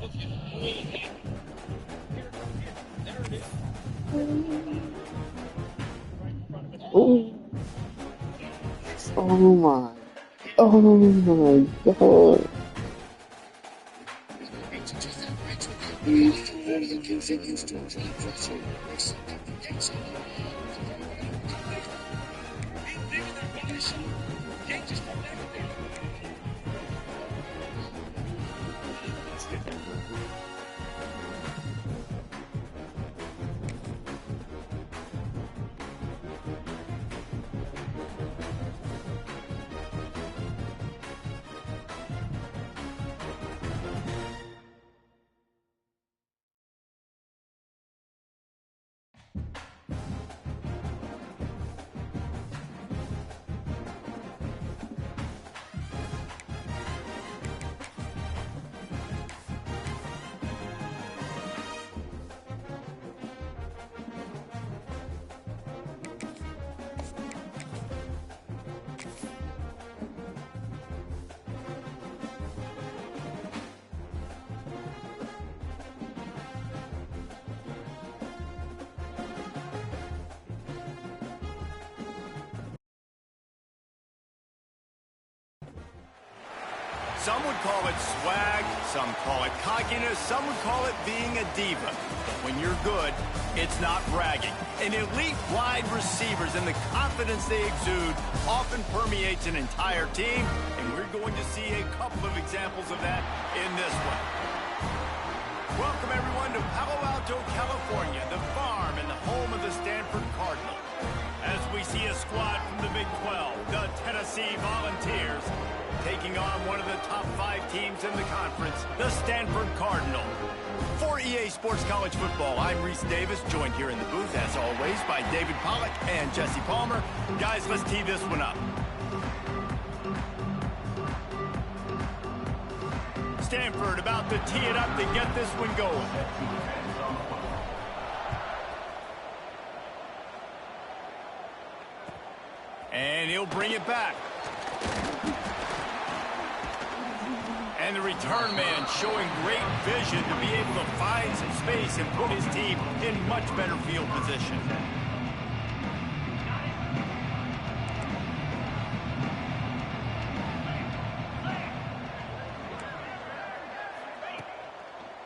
Oh, oh my, oh my God. Some would call it swag, some call it cockiness, some would call it being a diva. But when you're good, it's not bragging. And elite wide receivers and the confidence they exude often permeates an entire team, and we're going to see a couple of examples of that in this one. Welcome everyone to Palo Alto, California, the farm and the home of the Stanford Cardinal. As we see a squad from the Big 12, the Tennessee Volunteers, taking on one of the top 5 teams in the conference, the Stanford Cardinal. For EA Sports College Football, I'm Reese Davis, joined here in the booth, as always, by David Pollack and Jesse Palmer. Guys, let's tee this one up. Stanford about to tee it up to get this one going. And he'll bring it back. And the return man showing great vision to be able to find some space and put his team in much better field position.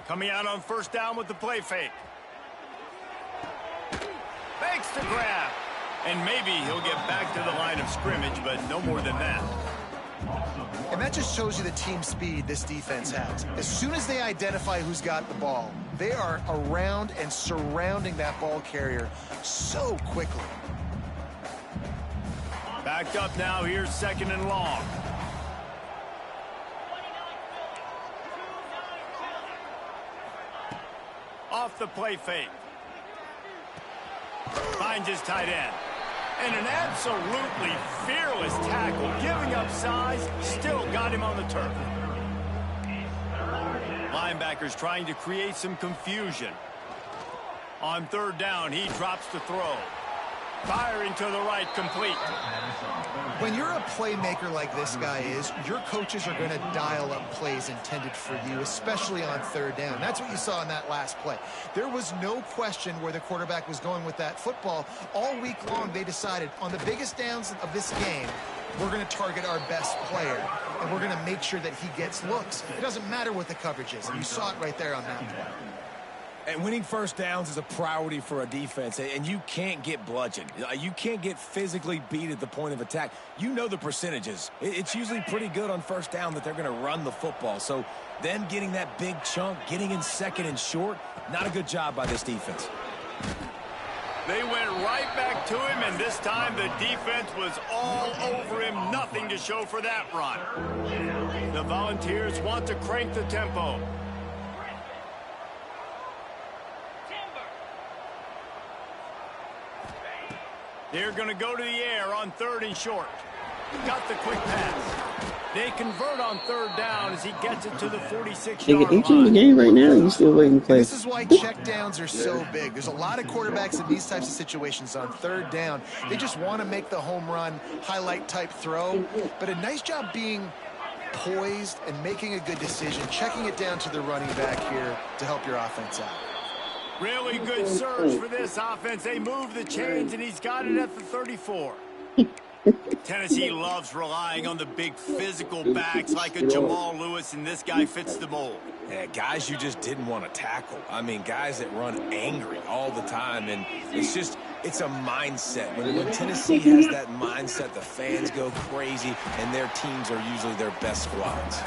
Coming out on first down with the play fake. Fakes to grab. And maybe he'll get back to the line of scrimmage, but no more than that. And that just shows you the team speed this defense has. As soon as they identify who's got the ball, they are around and surrounding that ball carrier so quickly. Backed up now, here's 2nd and long. Off the play fake. Finds his tight end. And an absolutely fearless tackle, giving up size, still got him on the turf. Linebackers trying to create some confusion. On 3rd down, he drops the throw. Firing to the right, complete. When you're a playmaker like this guy is, your coaches are going to dial up plays intended for you, especially on 3rd down. That's what you saw in that last play. There was no question where the quarterback was going with that football. All week long, they decided on the biggest downs of this game, we're going to target our best player, and we're going to make sure that he gets looks. It doesn't matter what the coverage is. You saw it right there on that play. And winning first downs is a priority for a defense, and you can't get bludgeoned. You can't get physically beat at the point of attack. You know the percentages. It's usually pretty good on first down that they're going to run the football. So them getting that big chunk, getting in 2nd and short, not a good job by this defense. They went right back to him, and this time the defense was all over him. Nothing to show for that run. The Volunteers want to crank the tempo. They're going to go to the air on 3rd and short. Got the quick pass. They convert on 3rd down as he gets it to the 46-yard line. Ain't you in the game right now? You still waiting to play? This is why check downs are so big. There's a lot of quarterbacks in these types of situations on 3rd down. They just want to make the home run, highlight type throw. But a nice job being poised and making a good decision, checking it down to the running back here to help your offense out. Really good surge for this offense. They move the chains, and he's got it at the 34. Tennessee loves relying on the big physical backs like a Jamal Lewis, and this guy fits the mold. Yeah, guys you just didn't want to tackle. I mean, guys that run angry all the time, and it's a mindset. When Tennessee has that mindset, the fans go crazy, and their teams are usually their best squads.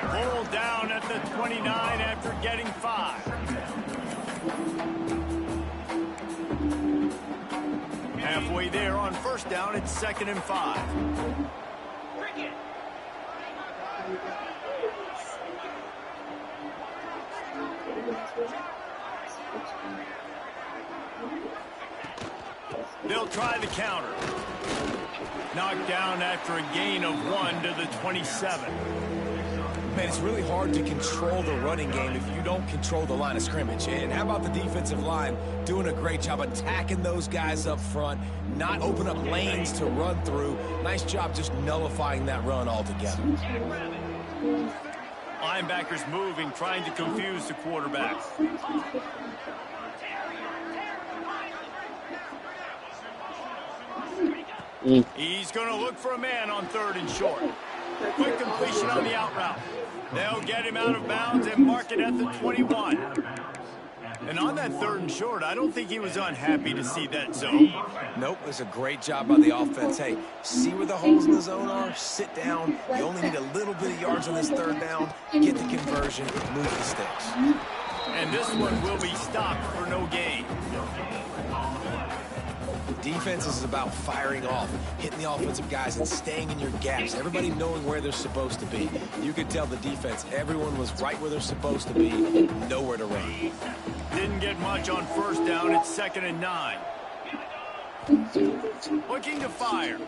Pulled down at the 29 after getting 5. Halfway there on first down, it's 2nd and 5. They'll try the counter. Knocked down after a gain of 1 to the 27. Man, it's really hard to control the running game if you don't control the line of scrimmage. And how about the defensive line doing a great job attacking those guys up front, not open up lanes to run through. Nice job just nullifying that run altogether. Linebackers moving, trying to confuse the quarterback. He's going to look for a man on 3rd and short. Quick completion on the out route. They'll get him out of bounds and mark it at the 21. And on that 3rd and short, I don't think he was unhappy to see that zone. Nope, it was a great job by the offense. Hey, see where the holes in the zone are? Sit down. You only need a little bit of yards on this 3rd down. Get the conversion, move the sticks. And this one will be stopped for no gain. Defense is about firing off, hitting the offensive guys, and staying in your gaps. Everybody knowing where they're supposed to be. You could tell the defense, everyone was right where they're supposed to be, nowhere to run. Didn't get much on first down. It's 2nd and 9. Looking to fire.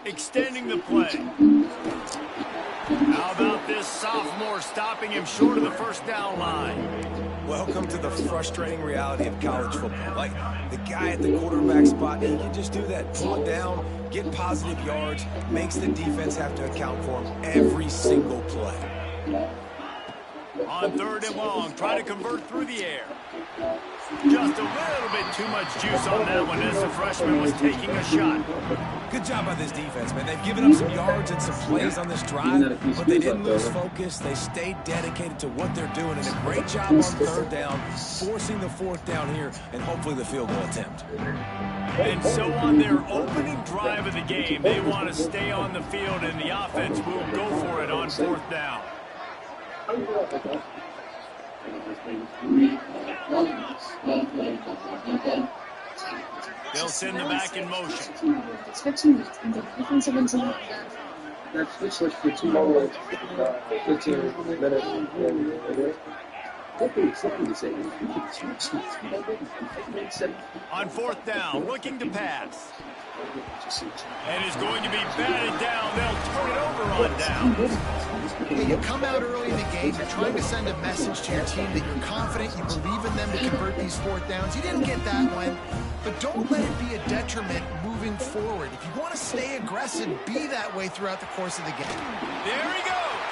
Extending the play. How about this sophomore stopping him short of the first down line? Welcome to the frustrating reality of college football. Like, the guy at the quarterback spot, he can just do that. Pull it down, get positive yards, makes the defense have to account for him every single play. On 3rd and long, try to convert through the air. Just a little bit too much juice on that one as the freshman was taking a shot. Good job by this defense, man. They've given up some yards and some plays on this drive, but they didn't lose focus. They stayed dedicated to what they're doing, and a great job on 3rd down, forcing the 4th down here, and hopefully the field goal attempt. And so on their opening drive of the game, they want to stay on the field, and the offense will go for it on 4th down. They'll send the back in motion. On 4th down, looking to pass. And is going to be batted down. They'll turn it over on downs. Hey, you come out early in the game, you're trying to send a message to your team that you're confident, you believe in them to convert these 4th downs. You didn't get that one, but don't let it be a detriment moving forward. If you want to stay aggressive, be that way throughout the course of the game. There he goes.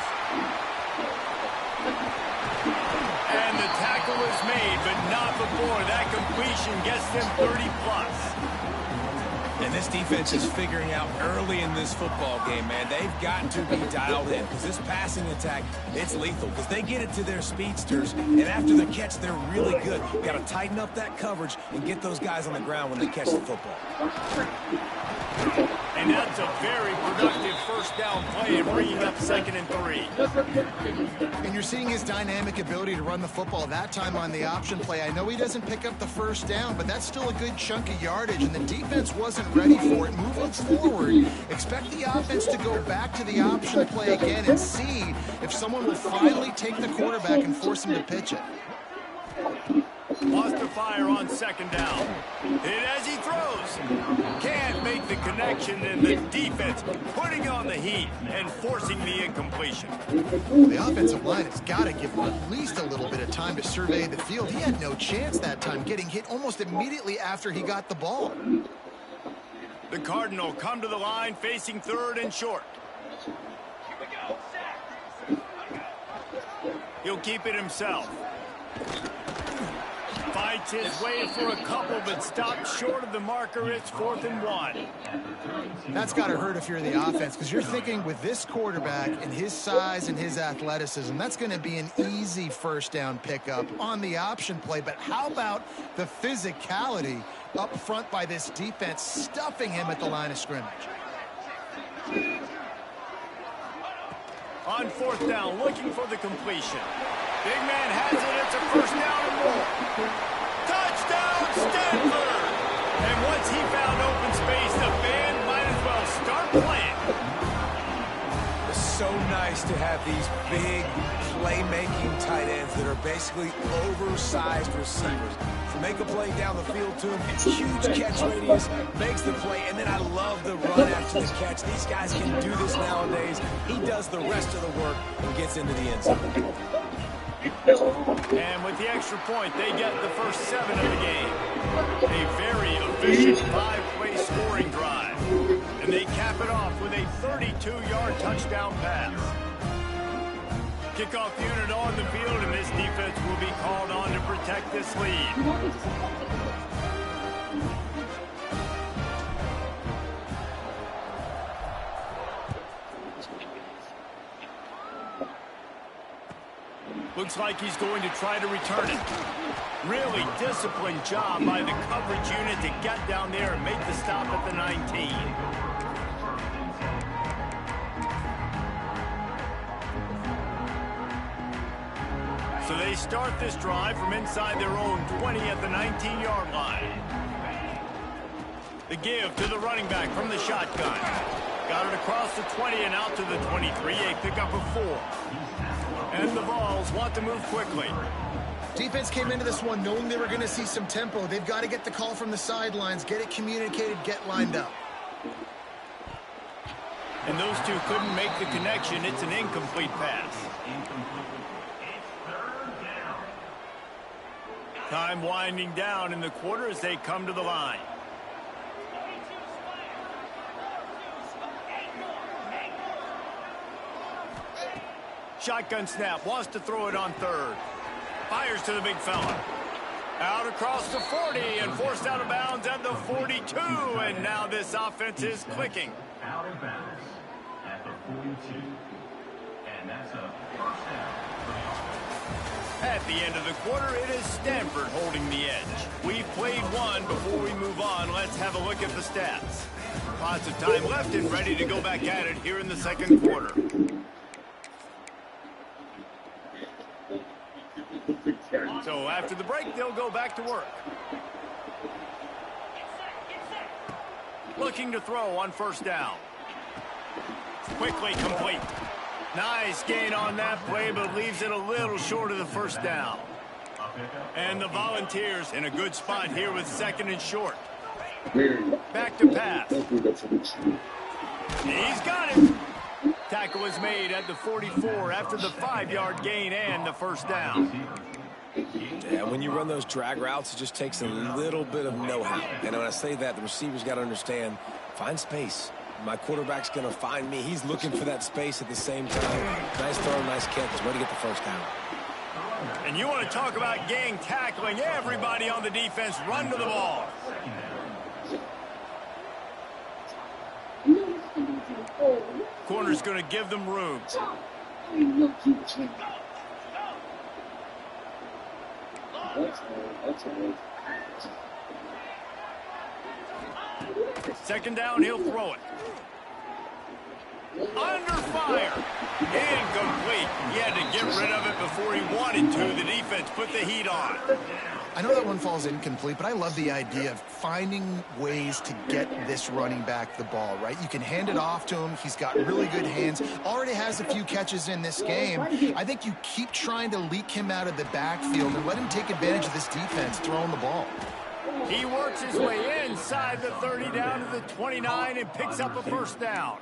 And the tackle is made, but not before that completion gets them 30+. And this defense is figuring out early in this football game, man. They've got to be dialed in because this passing attack, it's lethal because they get it to their speedsters, and after the catch, they're really good. Got to tighten up that coverage and get those guys on the ground when they catch the football. And that's a very productive first down play and bringing up 2nd and 3. And you're seeing his dynamic ability to run the football that time on the option play. I know he doesn't pick up the first down, but that's still a good chunk of yardage, and the defense wasn't ready for it. Moving forward, expect the offense to go back to the option play again and see if someone will finally take the quarterback and force him to pitch it. Lost to fire on 2nd down. Hit as he throws. Can't make the connection, and the defense putting on the heat and forcing the incompletion. The offensive line has got to give him at least a little bit of time to survey the field. He had no chance that time, getting hit almost immediately after he got the ball. The Cardinal come to the line facing third and short. He'll keep it himself. Fights his way for a couple, but stops short of the marker. It's 4th and 1. That's got to hurt if you're the offense, because you're thinking with this quarterback and his size and his athleticism, that's going to be an easy first down pickup on the option play. But how about the physicality up front by this defense, stuffing him at the line of scrimmage? On 4th down, looking for the completion. Big man has it. It's a first down and more. Touchdown, Stanford! And once he found open space, the band might as well start playing. It's so nice to have these big playmaking tight ends that are basically oversized receivers. To make a play down the field to him, huge catch radius, makes the play, and then I love the run after the catch. These guys can do this nowadays. He does the rest of the work and gets into the end zone. And with the extra point, they get the first 7 of the game. A very efficient 5-play scoring drive. And they cap it off with a 32-yard touchdown pass. Kickoff unit on the field, and this defense will be called on to protect this lead. Looks like he's going to try to return it. Really disciplined job by the coverage unit to get down there and make the stop at the 19. So they start this drive from inside their own 20 at the 19-yard line. The give to the running back from the shotgun. Got it across the 20 and out to the 23, a pickup of 4. And the Vols want to move quickly. Defense came into this one knowing they were going to see some tempo. They've got to get the call from the sidelines, get it communicated, get lined up. And those two couldn't make the connection. It's an incomplete pass. Time winding down in the quarter as they come to the line. Shotgun snap, wants to throw it on third. Fires to the big fella. Out across the 40 and forced out of bounds at the 42. And now this offense is clicking. Out of bounds at the 42. And that's a first down. At the end of the quarter, it is Stanford holding the edge. We've played one. Before we move on, let's have a look at the stats. Lots of time left and ready to go back at it here in the second quarter. So after the break, they'll go back to work. Looking to throw on first down. Quickly complete. Nice gain on that play, but leaves it a little short of the first down. And the Volunteers in a good spot here with second and short. Back to pass. He's got it. Tackle was made at the 44 after the 5-yard gain and the first down. Yeah, when you run those drag routes, it just takes a little bit of know-how. And when I say that, the receiver's got to understand, find space. My quarterback's going to find me. He's looking for that space at the same time. Nice throw, nice catch. Way to get the first down. And you want to talk about gang tackling. Everybody on the defense run to the ball. Corner's going to give them room. Second down, he'll throw it. Under fire. Incomplete. He had to get rid of it before he wanted to. The defense put the heat on. I know that one falls incomplete, but I love the idea of finding ways to get this running back the ball, right? You can hand it off to him. He's got really good hands. Already has a few catches in this game. I think you keep trying to leak him out of the backfield and let him take advantage of this defense throwing the ball. He works his way inside the 30 down to the 29 and picks up a first down.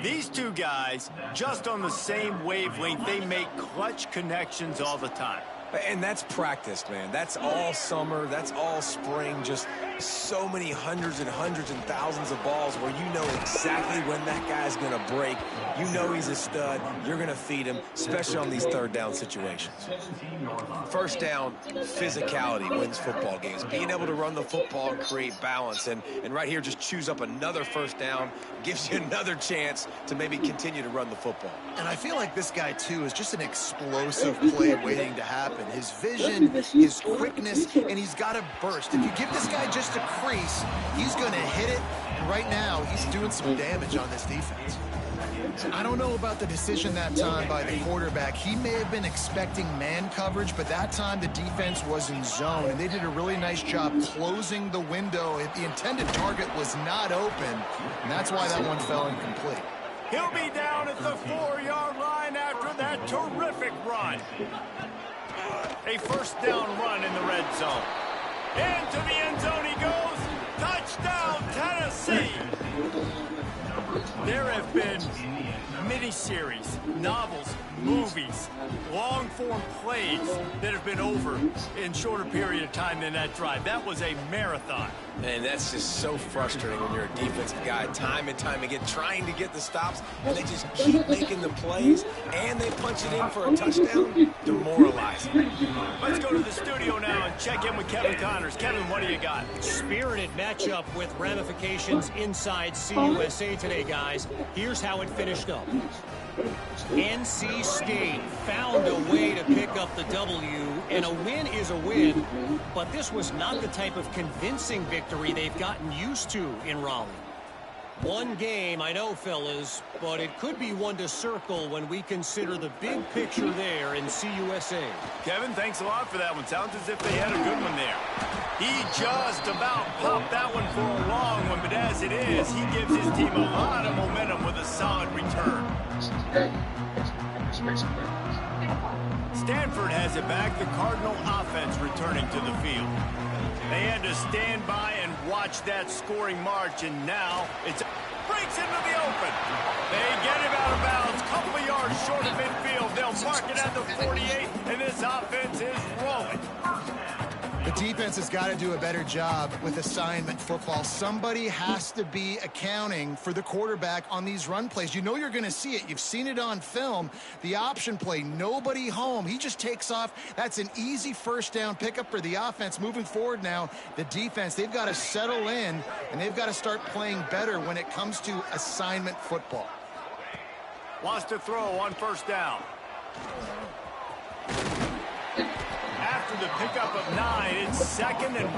These two guys, just on the same wavelength, they make clutch connections all the time. And that's practiced, man. That's all summer. That's all spring. Just so many hundreds and hundreds and thousands of balls where you know exactly when that guy's going to break. You know he's a stud. You're going to feed him, especially on these third down situations. First down, physicality wins football games. Being able to run the football and create balance. And right here, just choose up another first down. Gives you another chance to maybe continue to run the football. And I feel like this guy, too, is just an explosive play waiting to happen. His vision, his quickness, and he's got a burst. If you give this guy just a crease, he's going to hit it. And right now, he's doing some damage on this defense. I don't know about the decision that time by the quarterback. He may have been expecting man coverage, but that time the defense was in zone, and they did a really nice job closing the window. The intended target was not open, and that's why that one fell incomplete. He'll be down at the 4-yard line after that terrific run. A first down run in the red zone. Into the end zone he goes. Touchdown, Tennessee. There have been miniseries, novels, movies, long-form plays that have been over in shorter period of time than that drive. That was a marathon. And that's just so frustrating when you're a defensive guy, time and time again, trying to get the stops, and they just keep making the plays, and they punch it in for a touchdown. Demoralizing. Let's go to the studio now and check in with Kevin Connors. Kevin, what do you got? Spirited matchup with ramifications inside CUSA today, guys. Here's how it finished up. NC State found a way to pick up the W, and a win is a win, but this was not the type of convincing victory they've gotten used to in Raleigh. One game, I know, fellas, but it could be one to circle when we consider the big picture there in CUSA. Kevin, thanks a lot for that one. Sounds as if they had a good one there. He just about popped that one for a long one, but as it is, he gives his team a lot of momentum with a solid return. Stanford has it back. The Cardinal offense returning to the field. They had to stand by and watch that scoring march, and now it's breaks into the open. They get him out of bounds, couple of yards short of midfield. They'll mark it at the 48, and this offense is rolling. The defense has got to do a better job with assignment football. Somebody has to be accounting for the quarterback on these run plays. You know you're going to see it. You've seen it on film. The option play, nobody home. He just takes off. That's an easy first down pickup for the offense. Moving forward now, the defense, they've got to settle in, and they've got to start playing better when it comes to assignment football. Wants to throw on first down. After the pickup of 9, it's 2nd and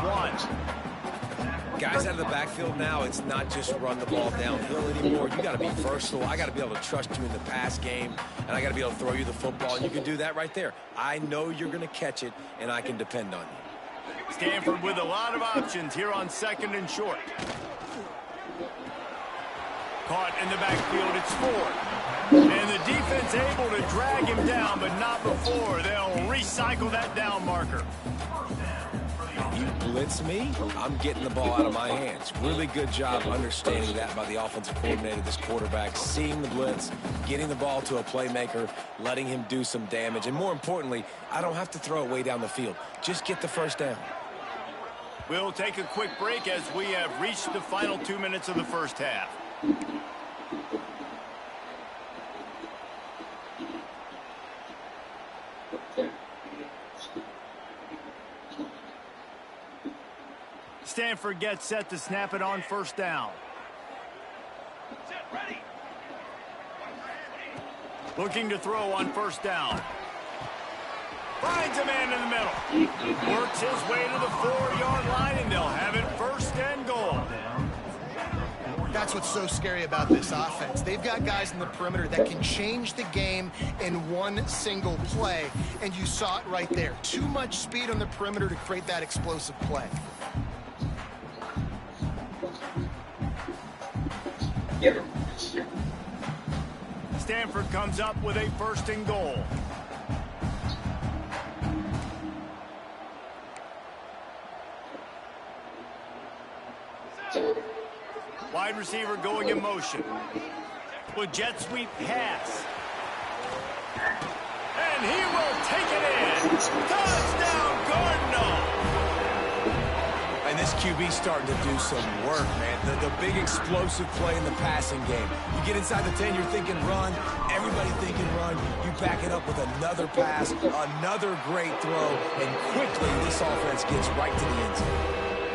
1. Guys out of the backfield now, it's not just run the ball downhill anymore. You got to be versatile. I got to be able to trust you in the pass game, and I got to be able to throw you the football, and you can do that right there. I know you're going to catch it, and I can depend on you. Stanford with a lot of options here on 2nd and short. Caught in the backfield, it's Ford. And the defense able to drag him down, but not before. They'll recycle that down marker. You blitz me, I'm getting the ball out of my hands. Really good job understanding that by the offensive coordinator, this quarterback, seeing the blitz, getting the ball to a playmaker, letting him do some damage. And more importantly, I don't have to throw it way down the field. Just get the first down. We'll take a quick break as we have reached the final 2 minutes of the first half. Stanford gets set to snap it on first down. Looking to throw on first down. Finds a man in the middle. Works his way to the 4-yard line, and they'll have it 1st and goal. That's what's so scary about this offense. They've got guys in the perimeter that can change the game in one single play, and you saw it right there. Too much speed on the perimeter to create that explosive play. Stanford comes up with a 1st and goal. Wide receiver going in motion. With jet sweep pass. And he will take it in. Touchdown, Cardinal! And this QB's starting to do some work, man. The big explosive play in the passing game. You get inside the 10, you're thinking run. Everybody thinking run. You back it up with another pass, another great throw, and quickly this offense gets right to the end zone.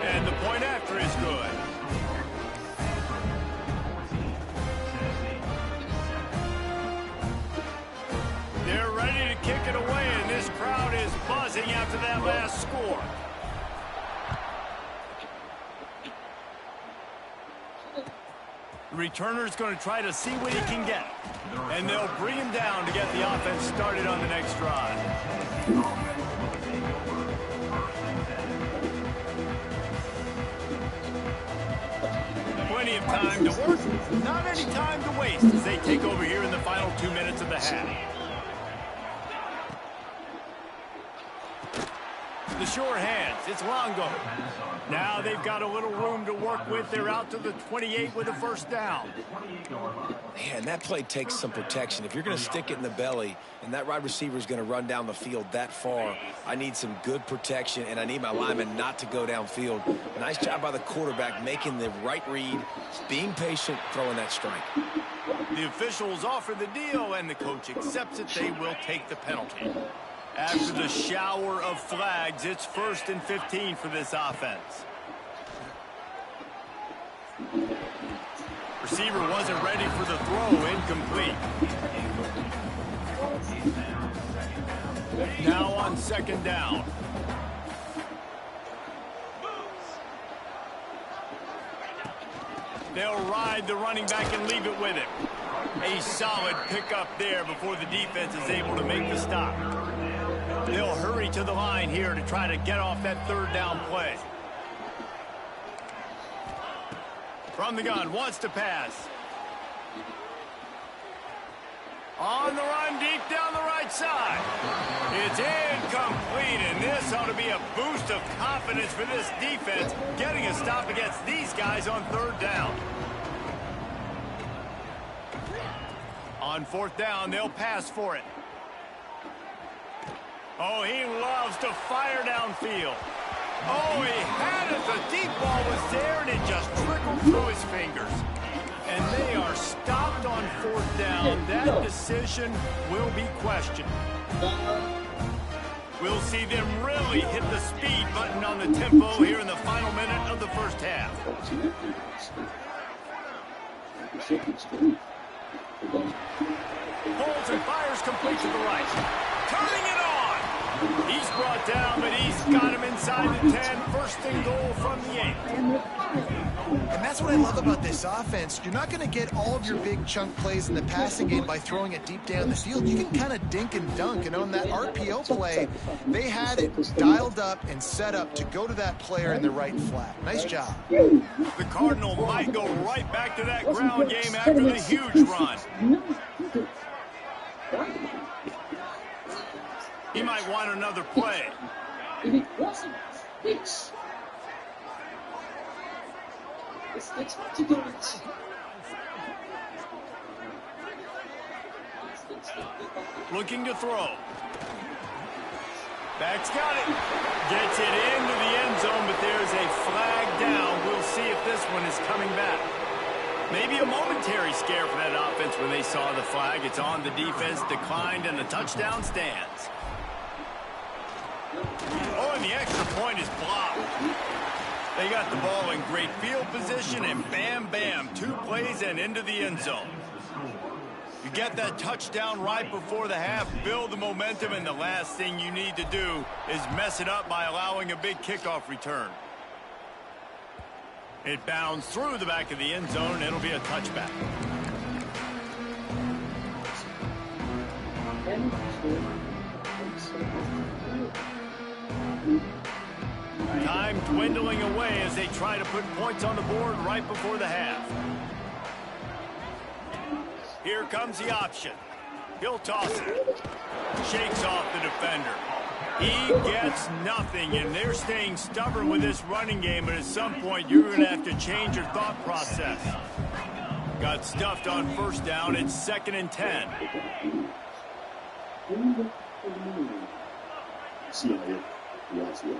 And the point after is good. They're ready to kick it away, and this crowd is buzzing after that last score. The returner's going to try to see what he can get. And they'll bring him down to get the offense started on the next drive. Plenty of time to work, not any time to waste as they take over here in the final 2 minutes of the half. The sure hands, it's Longo. Now they've got a little room to work with. They're out to the 28 with a first down. Man, that play takes some protection. If you're going to stick it in the belly and that wide receiver is going to run down the field that far, I need some good protection, and I need my lineman not to go downfield. Nice job by the quarterback making the right read, being patient, throwing that strike. The officials offer the deal, and the coach accepts it. They will take the penalty. After the shower of flags, it's 1st and 15 for this offense. Receiver wasn't ready for the throw, incomplete. Now on 2nd down. They'll ride the running back and leave it with him. A solid pickup there before the defense is able to make the stop. They'll hurry to the line here to try to get off that 3rd down play. From the gun, wants to pass. On the run, deep down the right side. It's incomplete, and this ought to be a boost of confidence for this defense, getting a stop against these guys on 3rd down. On 4th down, they'll pass for it. Oh, he loves to fire downfield. Oh, he had it. The deep ball was there, and it just trickled through his fingers. And they are stopped on 4th down. That decision will be questioned. We'll see them really hit the speed button on the tempo here in the final minute of the first half. Holds and fires complete to the right. Turning it on. He's brought down, but he's got him inside the 10. 1st and goal from the 8. And that's what I love about this offense. You're not going to get all of your big chunk plays in the passing game by throwing it deep down the field. You can kind of dink and dunk. And on that RPO play, they had it dialed up and set up to go to that player in the right flat. Nice job. The Cardinal might go right back to that ground game after the huge run. He might want another play. Looking to throw. Back's got it. Gets it into the end zone, but there's a flag down. We'll see if this one is coming back. Maybe a momentary scare for that offense when they saw the flag. It's on, the defense declined, and the touchdown stands. Oh, and the extra point is blocked. They got the ball in great field position, and bam, bam, 2 plays and into the end zone. You get that touchdown right before the half, build the momentum, and the last thing you need to do is mess it up by allowing a big kickoff return. It bounds through the back of the end zone, and it'll be a touchback. Time dwindling away as they try to put points on the board right before the half. Here comes the option. He'll toss it. Shakes off the defender. He gets nothing, and they're staying stubborn with this running game, but at some point you're going to have to change your thought process. Got stuffed on 1st down. It's 2nd and 10. CIA, Roswell,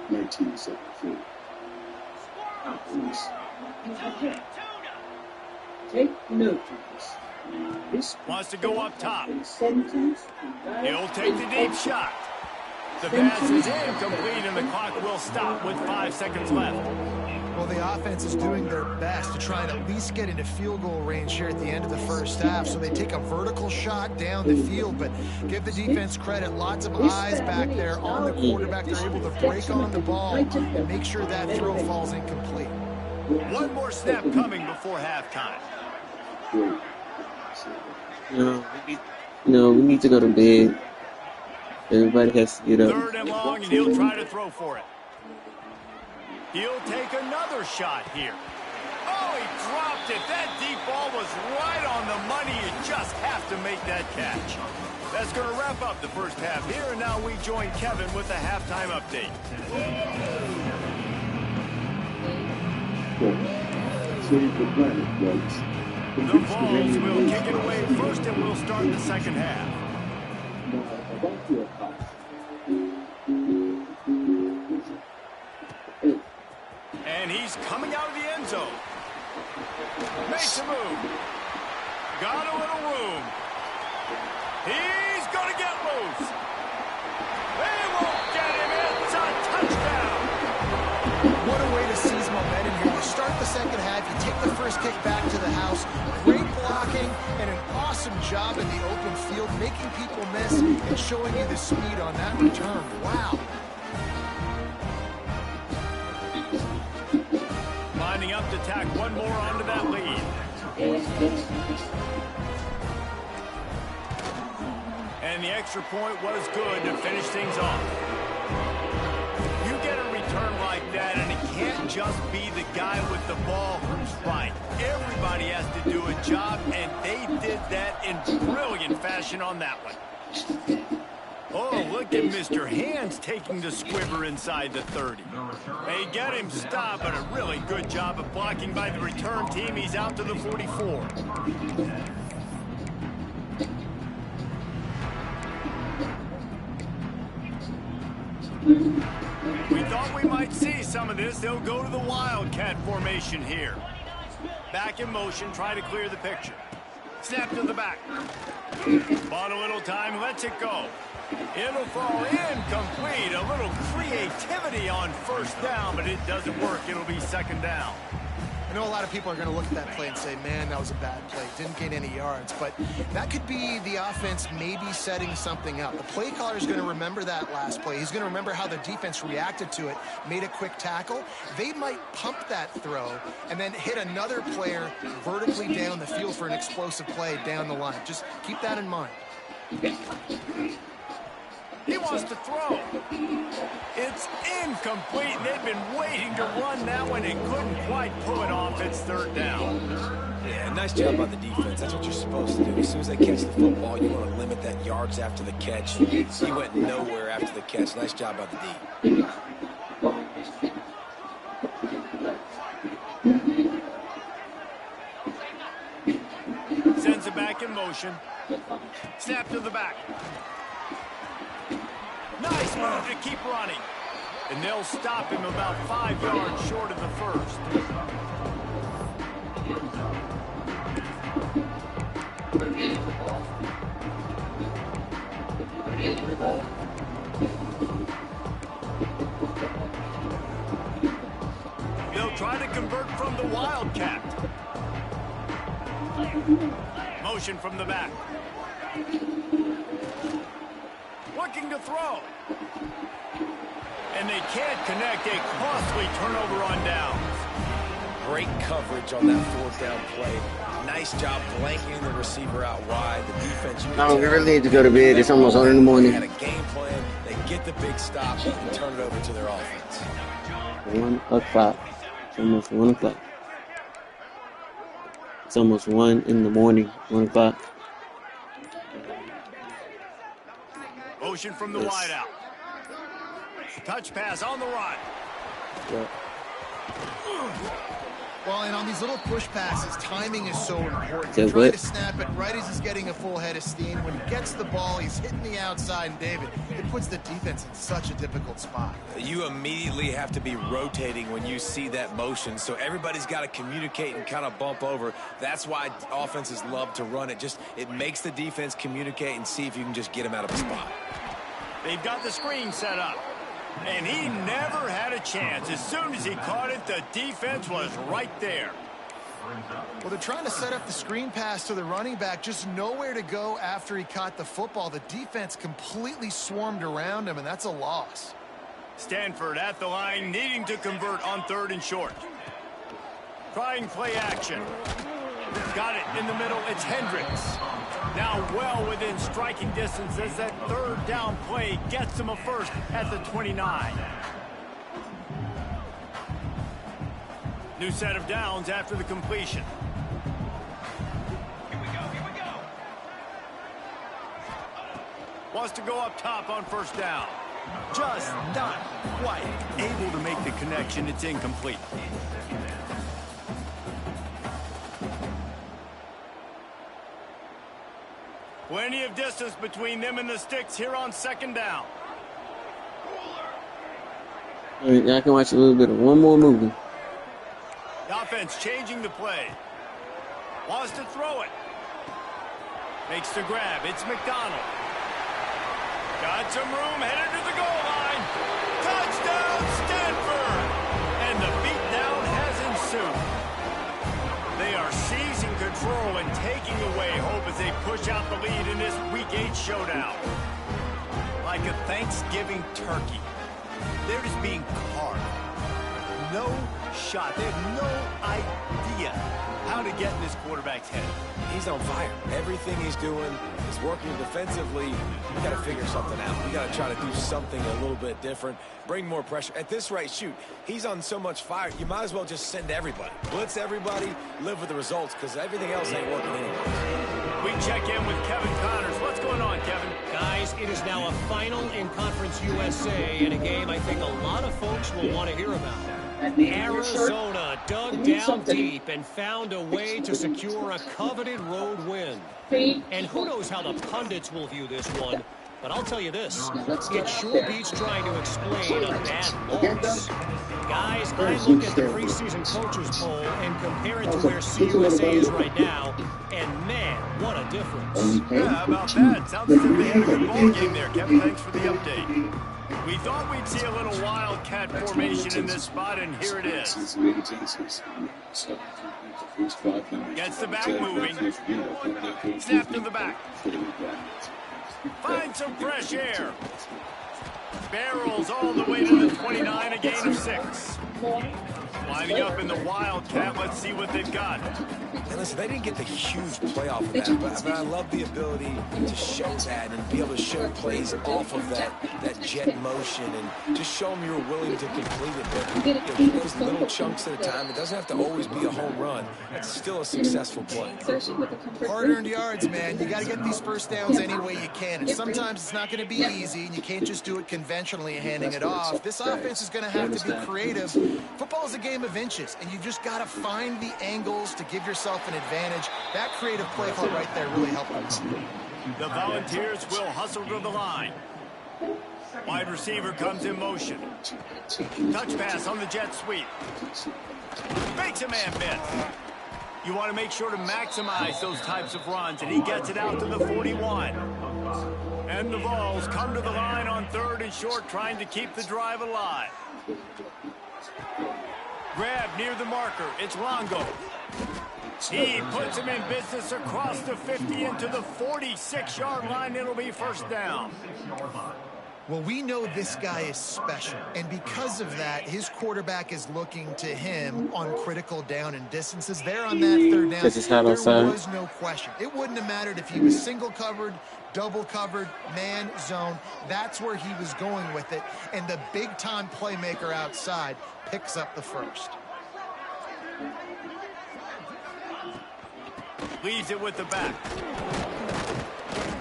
1974. Please. Take note of this. This Wants to go up top. sentence. He'll take the deep shot. The pass is incomplete, and the clock will stop with 5 seconds left. Well, the offense is doing their best to try and at least get into field goal range here at the end of the first half. So they take a vertical shot down the field, but give the defense credit. Lots of eyes back there on the quarterback. They're able to break on the ball and make sure that throw falls incomplete. One more snap coming before halftime. We need to go to bed. Everybody has to get up. 3rd and long, and he'll try to throw for it. He'll take another shot here. Oh, he dropped it. That deep ball was right on the money. You just have to make that catch. That's going to wrap up the first half here, and now we join Kevin with the halftime update. The Vols will kick it away first, and we'll start the second half. And he's coming out of the end zone. Makes a move. Got a little room. He's going to get loose. They won't get him. It's a touchdown. What a way to seize momentum here. You start the second half, you take the first kick back to the house. Great blocking and an awesome job in the open field, making people miss and showing you the speed on that return. Wow. Lining up to tack one more onto that lead. And the extra point was good to finish things off. You get a return like that, and it can't just be the guy with the ball who's right. Everybody has to do a job, and they did that in brilliant fashion on that one. Oh, look at Mr. Hands taking the squiver inside the 30. They get him stopped, but a really good job of blocking by the return team. He's out to the 44. We thought we might see some of this. They'll go to the Wildcat formation here. Back in motion, try to clear the picture. Snap to the back. Bought a little time, lets it go. It'll fall incomplete. A little creativity on first down, but it doesn't work. It'll be second down. I know a lot of people are going to look at that play and say, man, that was a bad play. Didn't gain any yards. But that could be the offense maybe setting something up. The play caller is going to remember that last play. He's going to remember how the defense reacted to it, made a quick tackle. They might pump that throw and then hit another player vertically down the field for an explosive play down the line. Just keep that in mind. He wants to throw. It's incomplete. They've been waiting to run that one and couldn't quite pull it off. It's third down. Yeah, nice job by the defense. That's what you're supposed to do. As soon as they catch the football, you want to limit that yards after the catch. He went nowhere after the catch. Nice job by the D. Sends it back in motion. Snap to the back. Nice move to keep running. And they'll stop him about 5 yards short of the first. They'll try to convert from the Wildcat. Motion from the back. Looking to throw. And they can't connect. A costly turnover on downs. Great coverage on that fourth down play. Nice job blanking the receiver out wide. The defense. No, we really need to go to bed. It's almost 1 in the morning. They had a game plan. They get the big stop and turn it over to their offense. 1 o'clock. It's almost 1 o'clock. It's almost 1 in the morning. 1 o'clock. Motion from the wide out. Touch pass on the run. Yeah. Well, and on these little push passes, timing is so important. Yeah, You're trying but- to snap it right as he's getting a full head of steam. When he gets the ball, he's hitting the outside, and David, it puts the defense in such a difficult spot. You immediately have to be rotating when you see that motion, so everybody's got to communicate and kind of bump over. That's why offenses love to run it. It makes the defense communicate and see if you can just get him out of a spot. They've got the screen set up. And he never had a chance. As soon as he caught it, the defense was right there. Well, they're trying to set up the screen pass to the running back, just nowhere to go after he caught the football. The defense completely swarmed around him, and that's a loss. Stanford at the line, needing to convert on 3rd and short. Trying play action. Got it in the middle. It's Hendricks. Now well within striking distance as that 3rd down play gets him a first at the 29. New set of downs after the completion. Here we go. Wants to go up top on 1st down. Just not quite able to make the connection. It's incomplete. Plenty of distance between them and the sticks here on 2nd down. All right, y'all can watch a little bit of one more movie. The offense changing the play. Wants to throw it. Makes the grab. It's McDonald. Got some room, headed to the goal line. Touchdown, Stanford! And the beatdown has ensued. They are seizing control and taking away hope as they push out the lead in this Week 8 showdown. Like a Thanksgiving turkey, they're just being carved. No shot. They have no idea how to get in this quarterback's head. He's on fire. Everything he's doing is working defensively. We got to figure something out. We got to try to do something a little bit different. Bring more pressure. At this rate, shoot, he's on so much fire, you might as well just send everybody. Blitz everybody, live with the results, because everything else ain't working anyway. We check in with Kevin Connors. What's going on, Kevin? Guys, it is now a final in Conference USA in a game I think a lot of folks will want to hear about. Arizona dug down deep and found a way to secure a coveted road win. And who knows how the pundits will view this one, but I'll tell you this, it sure beats trying to explain a bad loss. Guys, I look at the preseason coaches poll and compare it to where CUSA is right now, and man, what a difference. Yeah, how about that? Sounds as if they had a good ball game there. Kevin, thanks for the update. We thought we'd see a little wildcat formation in this spot, and here it is. Gets the back moving. Snap to the back. Find some fresh air. Barrels all the way to the 29, a gain of 6. Lining up in the wildcat. Let's see what they've got. And listen, they didn't get the huge play off of that, but I love the ability to show that and be able to show plays off of that jet motion and just show them you're willing to complete it. But you know, those little chunks at a time, it doesn't have to always be a home run. It's still a successful play. Hard-earned yards, man. You got to get these first downs any way you can. And sometimes it's not going to be easy, and you can't just do it conventionally handing it off. This offense is going to have to be creative. Football is a game of inches, and you've just got to find the angles to give yourself an advantage. That creative play call right there really helped them. The Volunteers will hustle to the line. Wide receiver comes in motion. Touch pass on the jet sweep. Makes a man miss. You want to make sure to maximize those types of runs, and he gets it out to the 41. And the Vols come to the line on 3rd and short, trying to keep the drive alive. Grab near the marker. It's Longo. He puts him in business across the 50 into the 46-yard line. It'll be 1st down. Well, we know this guy is special, and because of that, his quarterback is looking to him on critical down and distances. There on that 3rd down, there was no question. It wouldn't have mattered if he was single covered, double covered, man, zone. That's where he was going with it, and the big-time playmaker outside picks up the first. Leaves it with the back.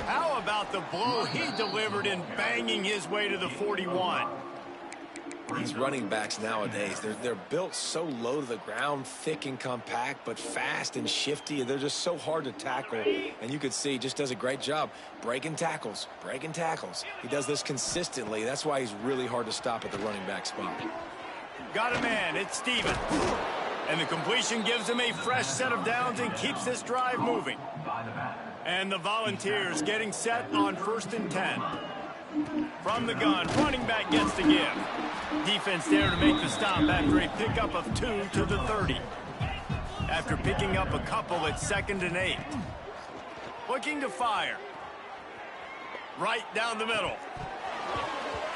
How about the blow he delivered in banging his way to the 41? these running backs nowadays, they're built so low to the ground, thick and compact, but fast and shifty. They're just so hard to tackle. And you could see he just does a great job breaking tackles, breaking tackles. He does this consistently. That's why he's really hard to stop at the running back spot. Got a man. It's Stevens. And the completion gives him a fresh set of downs and keeps this drive moving. And the Volunteers getting set on 1st and 10. From the gun, running back gets to give. Defense there to make the stop after a pickup of 2 to the 30. After picking up a couple at 2nd and 8. Looking to fire. Right down the middle.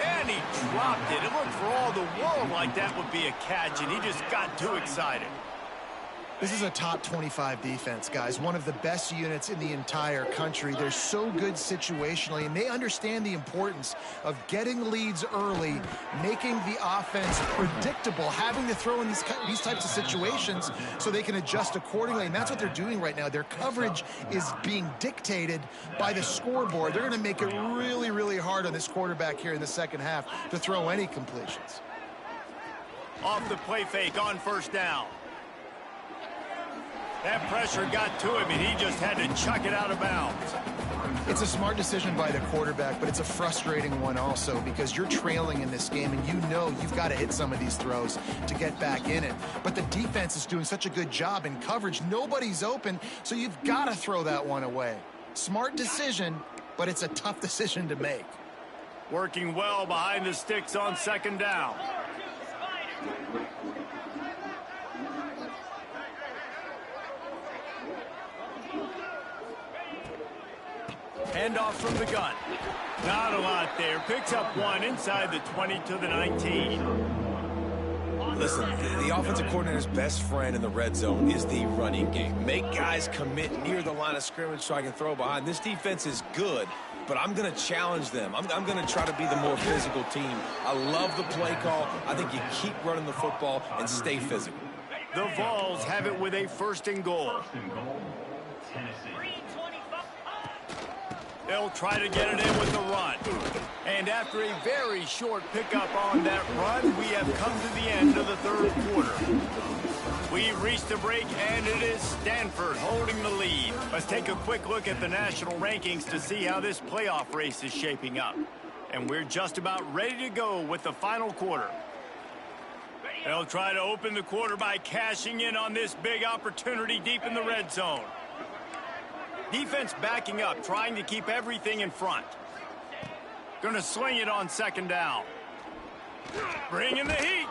And he dropped it. It looked for all the world like that would be a catch, and he just got too excited. This is a top 25 defense, guys. One of the best units in the entire country. They're so good situationally, and they understand the importance of getting leads early, making the offense predictable, having to throw in these types of situations so they can adjust accordingly, and that's what they're doing right now. Their coverage is being dictated by the scoreboard. They're going to make it really, really hard on this quarterback here in the second half to throw any completions. Off the play fake on 1st down. That pressure got to him, and he just had to chuck it out of bounds. It's a smart decision by the quarterback, but it's a frustrating one also because you're trailing in this game, and you know you've got to hit some of these throws to get back in it. But the defense is doing such a good job in coverage. Nobody's open, so you've got to throw that one away. Smart decision, but it's a tough decision to make. Working well behind the sticks on 2nd down. Handoff from the gun. Not a lot there. Picks up 1 inside the 20 to the 19. Listen, the offensive coordinator's best friend in the red zone is the running game. Make guys commit near the line of scrimmage so I can throw behind. This defense is good, but I'm going to challenge them. I'm going to try to be the more physical team. I love the play call. I think you keep running the football and stay physical. The Vols have it with a 1st and goal. They'll try to get it in with the run. And after a very short pickup on that run, we have come to the end of the 3rd quarter. We've reached the break, and it is Stanford holding the lead. Let's take a quick look at the national rankings to see how this playoff race is shaping up. And we're just about ready to go with the final quarter. They'll try to open the quarter by cashing in on this big opportunity deep in the red zone. Defense backing up, trying to keep everything in front. Going to sling it on 2nd down. Bringing the heat.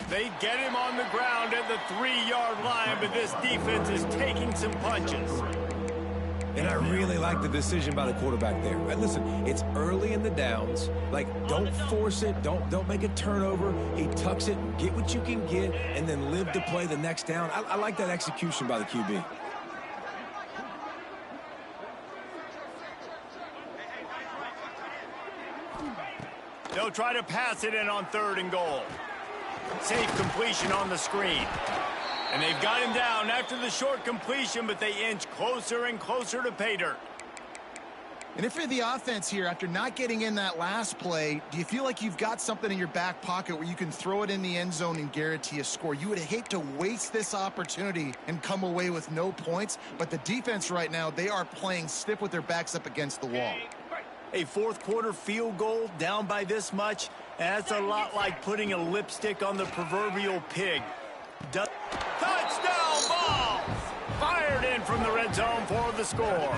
They get him on the ground at the 3-yard line, but this defense is taking some punches. And I really like the decision by the quarterback there. Right, listen, it's early in the downs. Like, don't force it. Don't make a turnover. He tucks it, get what you can get, and then live to play the next down. I like that execution by the QB. They'll try to pass it in on 3rd and goal. Safe completion on the screen. And they've got him down after the short completion, but they inch closer and closer to pay dirt. And if you're the offense here, after not getting in that last play, do you feel like you've got something in your back pocket where you can throw it in the end zone and guarantee a score? You would hate to waste this opportunity and come away with no points, but the defense right now, they are playing stiff with their backs up against the wall. A 4th quarter field goal down by this much, that's a lot like putting a lipstick on the proverbial pig. Touchdown ball! Fired in from the red zone for the score.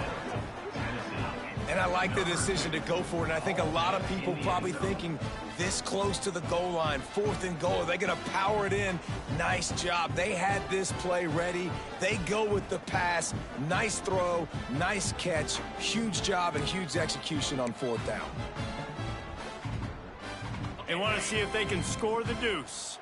And I like the decision to go for it, and I think a lot of people probably thinking this close to the goal line, 4th and goal, are they going to power it in? Nice job. They had this play ready. They go with the pass. Nice throw, nice catch, huge job and huge execution on 4th down. They want to see if they can score the deuce.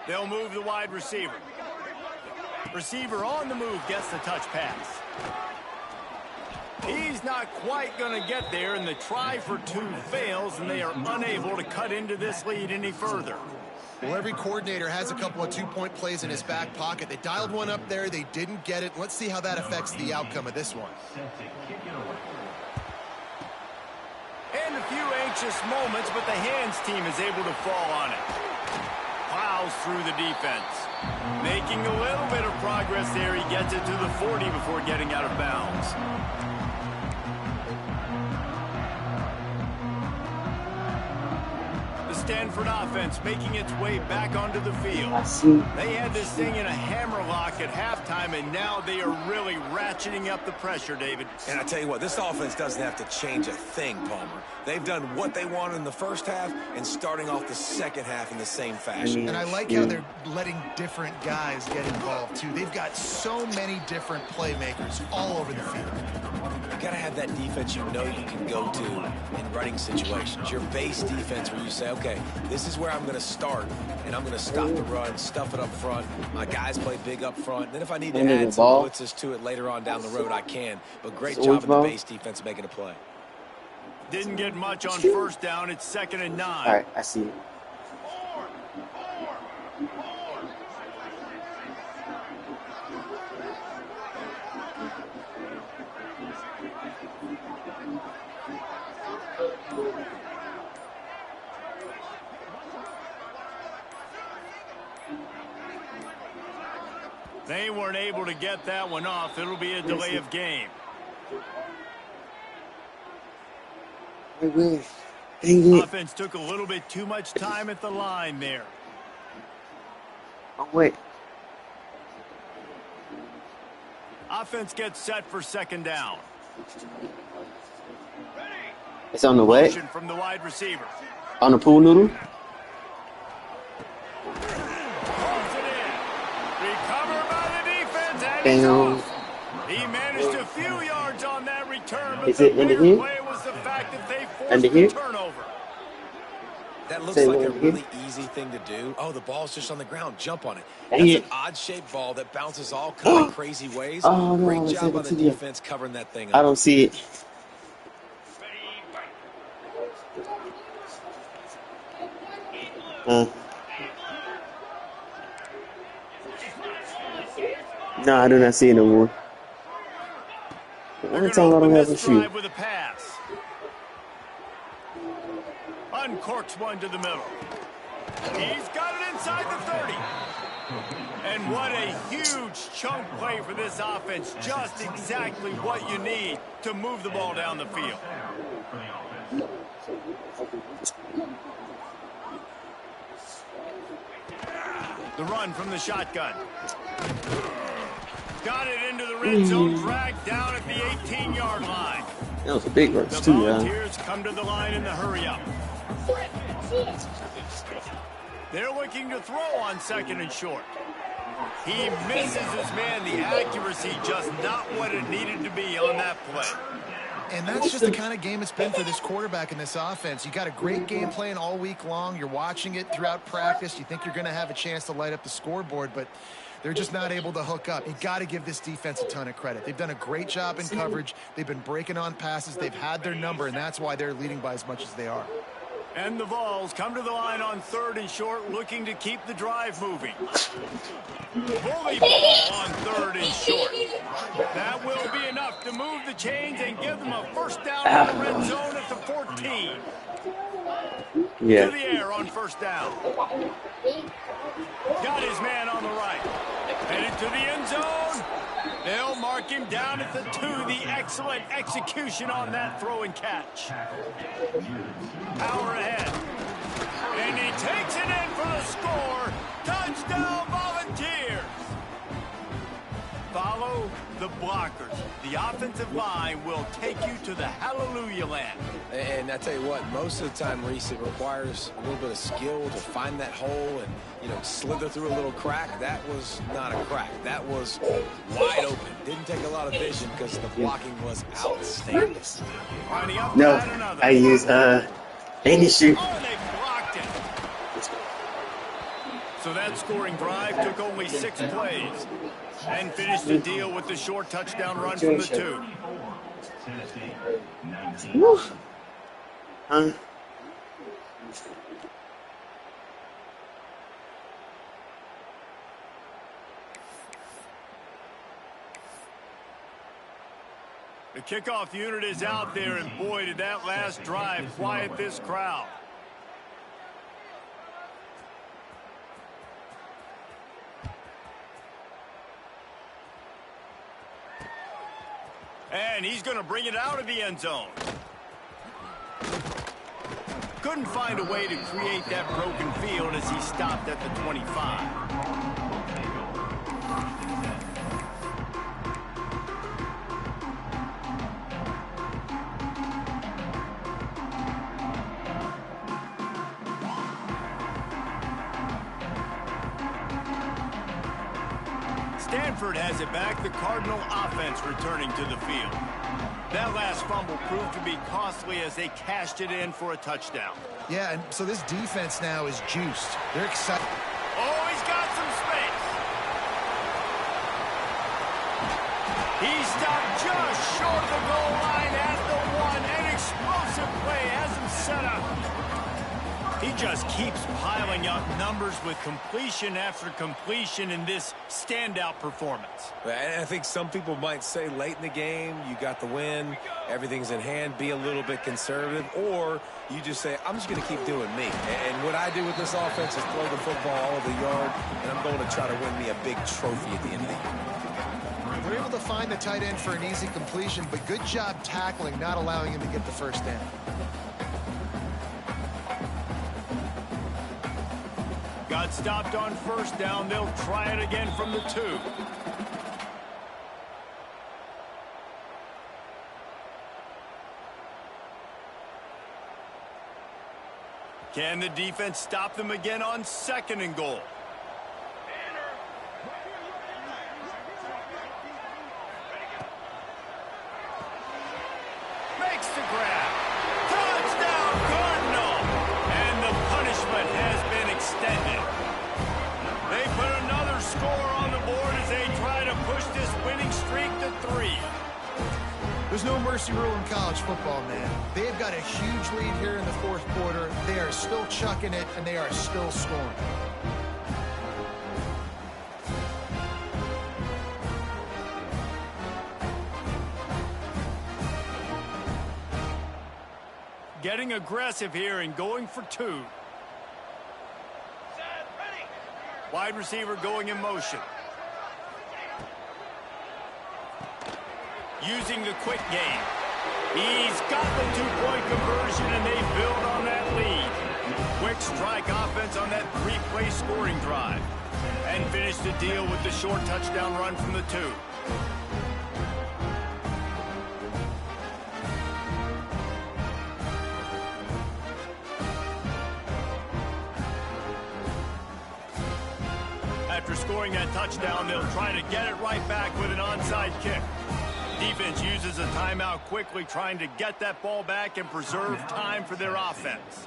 They'll move the wide receiver. Receiver on the move gets the touch pass. He's not quite going to get there, and the try for 2 fails, and they are unable to cut into this lead any further. Well, every coordinator has a couple of two-point plays in his back pocket. They dialed one up there. They didn't get it. Let's see how that affects the outcome of this one. And a few anxious moments, but the hands team is able to fall on it. Plows through the defense. Making a little bit of progress there. He gets it to the 40 before getting out of bounds. Stanford offense making its way back onto the field. They had this thing in a hammerlock at halftime, and now they are really ratcheting up the pressure, David. And I tell you what, this offense doesn't have to change a thing, Palmer. They've done what they wanted in the first half and starting off the second half in the same fashion. And I like how they're letting different guys get involved, too. They've got so many different playmakers all over the field. You got to have that defense you know you can go to in running situations. Your base defense where you say, okay, this is where I'm going to start, and I'm going to stop the run, stuff it up front. My guys play big up front. Then if I need to add some blitzes to it later on down the road, I can. But great job of the base defense making a play. Didn't get much on first down. It's 2nd and 9. All right, I see it. They weren't able to get that one off. It'll be a delay of game. Offense took a little bit too much time at the line there. Oh, wait. Offense gets set for 2nd down. It's on the way. Motion from the wide receiver. On the pool noodle. Damn. He managed a few yards on that return, but Is the it in the bigger ear? play was the fact that they Under forced here? the turnover. That looks Say like it a again. really easy thing to do. Oh, the ball's just on the ground. Jump on it. Dang That's it. an odd-shaped ball that bounces all kind of crazy ways. Oh, no, Great it's job in on the the TV. defense covering that thing I up. don't see it. No, I do not see it no more. They're Every going to time I don't open have a this shoe. drive with a pass. Uncorks one to the middle. He's got it inside the 30. And what a huge chunk play for this offense. Just exactly what you need to move the ball down the field. The run from the shotgun. Got it into the red zone, dragged down at the 18-yard line. That was a big The rush too, y'all. Volunteers come to the line in the hurry-up. They're looking to throw on 2nd and short. He misses his man. The accuracy just not what it needed to be on that play. And that's just the kind of game it's been for this quarterback in this offense. You got a great game plan all week long. You're watching it throughout practice. You think you're going to have a chance to light up the scoreboard, but they're just not able to hook up. You got to give this defense a ton of credit. They've done a great job in coverage. They've been breaking on passes. They've had their number, and that's why they're leading by as much as they are. And the Vols come to the line on 3rd and short, looking to keep the drive moving. Bully ball on 3rd and short. That will be enough to move the chains and give them a first down in the red zone at the 14. Yeah. To the air on 1st down. Got his man on the right. Headed to the end zone. They'll mark him down at the 2. The excellent execution on that throw and catch. Power ahead. And he takes it in for the score. Touchdown Volunteers. Follow the blockers. The offensive line will take you to the hallelujah land. And I tell you what, most of the time, Reese, it requires a little bit of skill to find that hole and, slither through a little crack. That was not a crack. That was wide open. Didn't take a lot of vision because the blocking was outstanding. Winding up No, at another. I use any shoe. Oh, they blocked it. So that scoring drive took only 6 plays and finished the deal with the short touchdown run from the 2. Woo. The kickoff unit is out there, and boy, did that last drive quiet this crowd. And he's going to bring it out of the end zone. Couldn't find a way to create that broken field as he stopped at the 25. Stanford has it back, the Cardinal offense returning to the field. That last fumble proved to be costly as they cashed it in for a touchdown. Yeah, and so this defense now is juiced. They're excited. Oh, he's got some space. He stopped just short of the goal line at the 1. An explosive play has him set up. He just keeps piling up numbers with completion after completion in this standout performance. And I think some people might say late in the game, you got the win, everything's in hand, be a little bit conservative, or you just say, I'm just going to keep doing me. And what I do with this offense is throw the football all over the yard, and I'm going to try to win me a big trophy at the end of the year. They're able to find the tight end for an easy completion, but good job tackling, not allowing him to get the first down. Got stopped on first down. They'll try it again from the 2. Can the defense stop them again on 2nd and goal? Makes the grab. Touchdown, Cardinal! And the punishment has been extended. They put another score on the board as they try to push this winning streak to 3. There's no mercy rule in college football, man. They've got a huge lead here in the 4th quarter. They are still chucking it, and they are still scoring. Getting aggressive here and going for 2. Wide receiver going in motion. Using the quick game. He's got the 2-point conversion, and they build on that lead. Quick strike offense on that 3-play scoring drive. And finish the deal with the short touchdown run from the 2. After scoring that touchdown, they'll try to get it right back with an onside kick. Defense uses a timeout quickly, trying to get that ball back and preserve time for their offense.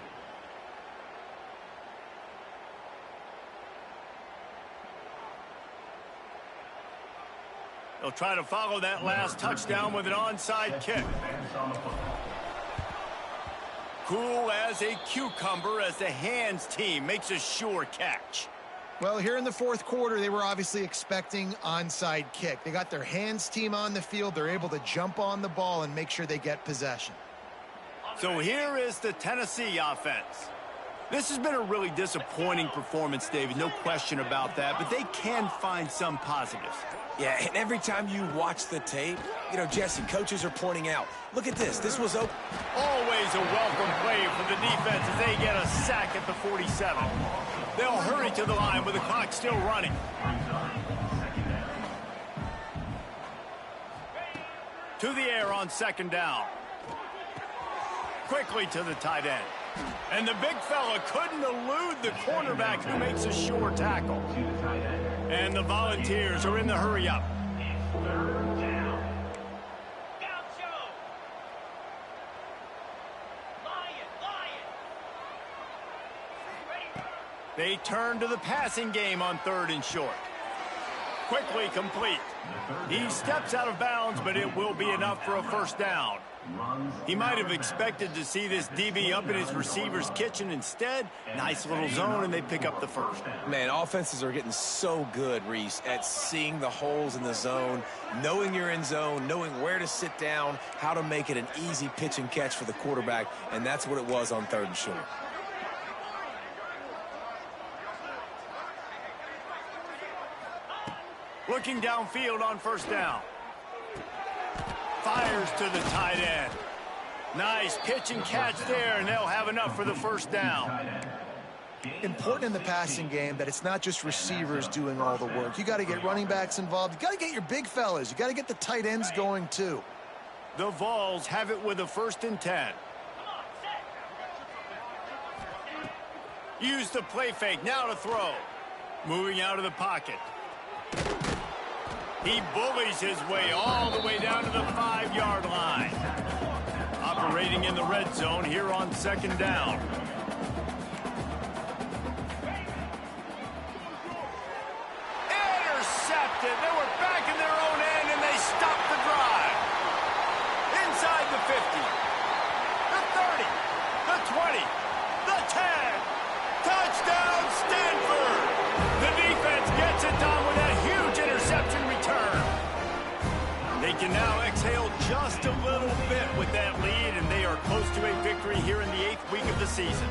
They'll try to follow that last touchdown with an onside kick. Cool as a cucumber as the hands team makes a sure catch. Well, here in the 4th quarter, they were obviously expecting onside kick. They got their hands team on the field. They're able to jump on the ball and make sure they get possession. So here is the Tennessee offense. This has been a really disappointing performance, David. No question about that, but they can find some positives. Yeah, and every time you watch the tape, you know, Jesse, coaches are pointing out, look at this. This was open. Always a welcome play for the defense as they get a sack at the 47. They'll hurry to the line with the clock still running. To the air on 2nd down. Quickly to the tight end. And the big fella couldn't elude the cornerback who makes a sure tackle. And the Volunteers are in the hurry-up. They turn to the passing game on 3rd and short. Quickly complete. He steps out of bounds, but it will be enough for a first down. He might have expected to see this DB up in his receiver's kitchen. Instead, nice little zone, and they pick up the first. Man, offenses are getting so good, Reese, at seeing the holes in the zone, knowing you're in zone, knowing where to sit down, how to make it an easy pitch and catch for the quarterback, and that's what it was on 3rd and short. Looking downfield on 1st down. Fires to the tight end. Nice pitch and catch there, and they'll have enough for the 1st down. Important in the passing game that it's not just receivers doing all the work. You got to get running backs involved. You got to get your big fellas. You got to get the tight ends going too. The Vols have it with a 1st and 10. Use the play fake, now to throw. Moving out of the pocket. He bullies his way all the way down to the 5-yard line. Operating in the red zone here on 2nd down. Intercepted. They were back in their own end, and they stopped the drive. Inside the 50, the 30, the 20, the 10. Touchdown, Stanford. The defense gets it done with a huge interception return. They can now exhale just a little bit with that lead, and they are close to a victory here in the 8th week of the season.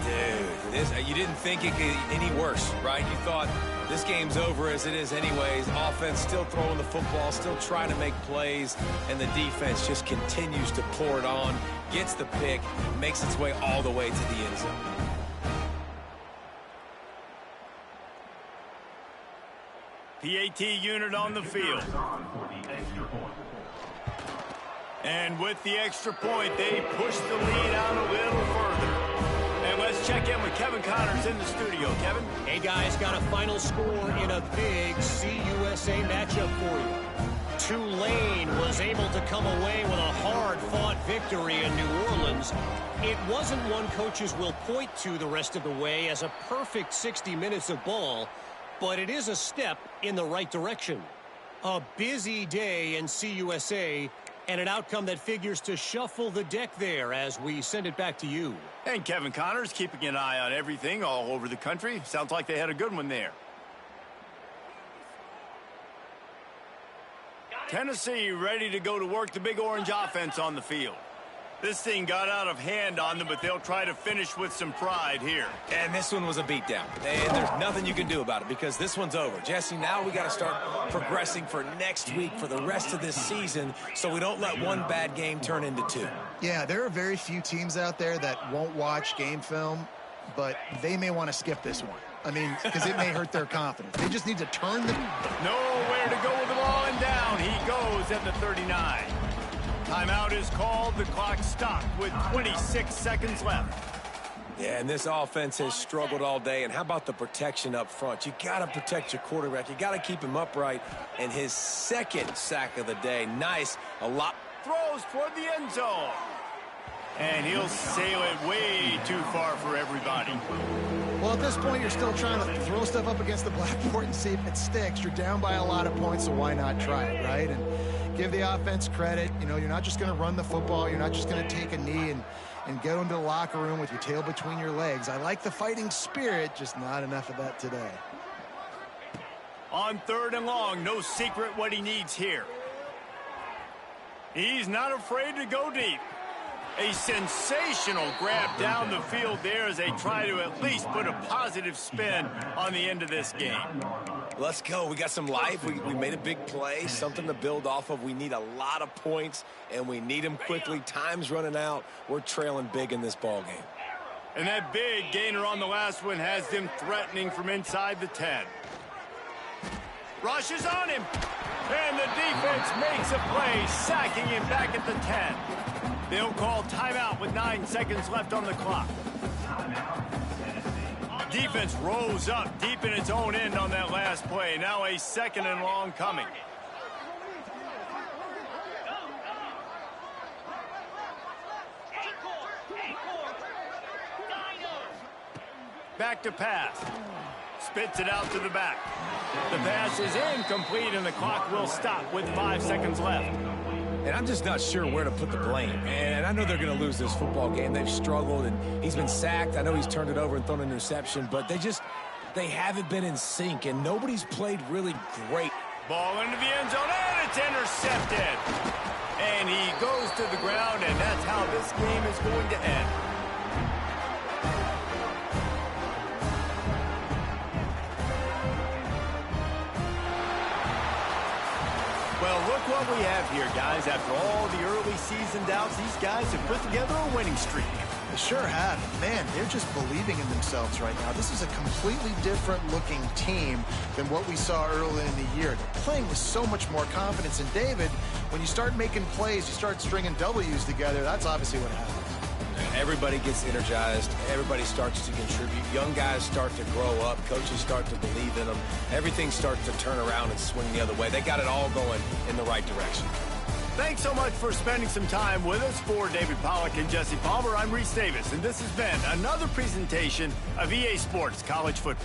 Dude, you didn't think it could get any worse, right? You thought this game's over as it is anyways. Offense still throwing the football, still trying to make plays, and the defense just continues to pour it on, gets the pick, makes its way all the way to the end zone. PAT unit on the field. And with the extra point, they push the lead out a little further. And let's check in with Kevin Connors in the studio. Kevin? Hey, guys, got a final score in a big CUSA matchup for you. Tulane was able to come away with a hard-fought victory in New Orleans. It wasn't one coaches will point to the rest of the way as a perfect 60 minutes of ball, but it is a step in the right direction. A busy day in CUSA, and an outcome that figures to shuffle the deck there as we send it back to you. And Kevin Connors keeping an eye on everything all over the country. Sounds like they had a good one there. Tennessee ready to go to work. The Big Orange offense on the field. This thing got out of hand on them, but they'll try to finish with some pride here. And this one was a beatdown. And there's nothing you can do about it because this one's over. Jesse, now we got to start progressing for next week, for the rest of this season, so we don't let one bad game turn into 2. Yeah, there are very few teams out there that won't watch game film, but they may want to skip this one. I mean, because it may hurt their confidence. They just need to turn the... Nowhere to go with the ball, and down he goes at the 39. Timeout is called. The clock stopped with 26 seconds left. Yeah, and this offense has struggled all day. And how about the protection up front? You got to protect your quarterback. You got to keep him upright. And his 2nd sack of the day. Nice. A lot. Throws toward the end zone. And he'll sail it way too far for everybody. Well, at this point, you're still trying to throw stuff up against the blackboard and see if it sticks. You're down by a lot of points, so why not try it, right? And give the offense credit. You know, you're not just going to run the football. You're not just going to take a knee and go into the locker room with your tail between your legs. I like the fighting spirit, just not enough of that today. On 3rd and long, no secret what he needs here. He's not afraid to go deep. A sensational grab down the field there as they try to at least put a positive spin on the end of this game. Let's go. We got some life. We made a big play, something to build off of. We need a lot of points, and we need them quickly. Time's running out. We're trailing big in this ball game. And that big gainer on the last one has them threatening from inside the 10. Rushes on him, and the defense makes a play, sacking him back at the 10. They'll call timeout with 9 seconds left on the clock. Defense rose up deep in its own end on that last play. Now a 2nd and long coming. Back to pass. Spits it out to the back. The pass is incomplete, and the clock will stop with 5 seconds left. And I'm just not sure where to put the blame. And I know they're going to lose this football game. They've struggled, and he's been sacked. I know he's turned it over and thrown an interception, but they haven't been in sync, and nobody's played really great. Ball into the end zone, and it's intercepted. And he goes to the ground, and that's how this game is going to end. Well, look what we have here, guys. After all the early season doubts, these guys have put together a winning streak. They sure have. Man, they're just believing in themselves right now. This is a completely different looking team than what we saw early in the year. They're playing with so much more confidence. And David, when you start making plays, you start stringing W's together, that's obviously what happens. Everybody gets energized. Everybody starts to contribute. Young guys start to grow up. Coaches start to believe in them. Everything starts to turn around and swing the other way. They got it all going in the right direction. Thanks so much for spending some time with us. For David Pollack and Jesse Palmer, I'm Reese Davis, and this has been another presentation of EA Sports College Football.